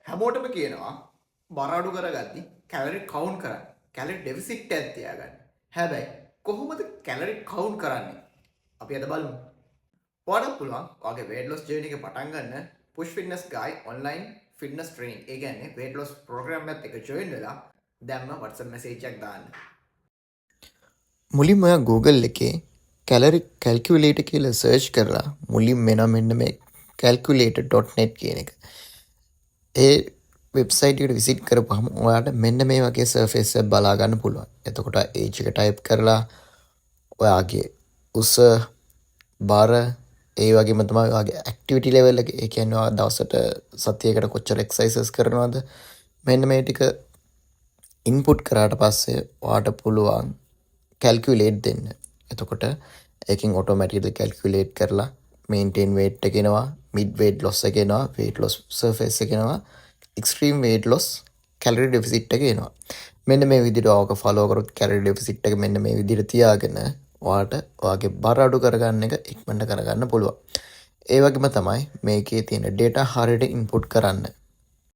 හැමෝටම කියනවා බර අඩු කරගද්දි කැලරි කවුන්ට් කරන්න. කැලරි ඩෙෆිසිට් එකක් තියාගන්න. හැබැයි කොහොමද කැලරි කවුන්ට් කරන්නේ? අපි අද බලමු. ඔයාලට පුළුවන් ඔයාගේ weight loss journey එක පටන් ගන්න push fitness guy online fitness training. ඒ කියන්නේ weight loss program එකත් එක්ක join වෙලා දැම්ම WhatsApp message එකක් දාන්න. මුලින්ම ඔයා Google එකේ කැලරි කැල්කියුලේටර් කියලා සර්ච් කරලා මුලින්ම එනවා මෙන්න මේ calculator.net කියන එක. ඒ වෙබ්සයිට් එකට විසිට් කරපුවහම ඔයාලට මෙන්න මේ වගේ සර්ෆේස් එක බලා ගන්න පුළුවන්. එතකොට age එක ටයිප් කරලා ඔයාගේ උස බර ඒ වගේම තමයි ඔයාගේ ඇක්ටිවිටි ලෙවල් එක. ඒ කියන්නේ ඔයා දවසට සතියකට කොච්චර එක්සර්සයිසස් කරනවද මෙන්න මේ ටික ඉන්පුට් කරාට පස්සේ ඔයාට පුළුවන් කැල්කියුලේට් දෙන්න. එතකොට ඒකෙන් ඔටෝමැටිකලි කැල්කියුලේට් කරලා මේන්ටේන් weight එක එනවා, mid weight loss එක එනවා, weight loss surface එක එනවා, extreme weight loss calorie deficit එක එනවා. මෙන්න මේ විදිහට ඔයාක follow කරොත් calorie deficit එක මෙන්න මේ විදිහට තියාගෙන ඔයාට ඔයාගේ බර අඩු කරගන්න එක ඉක්මනට කරගන්න පුළුවන්. ඒ වගේම තමයි මේකේ තියෙන data හරියට input කරන්න.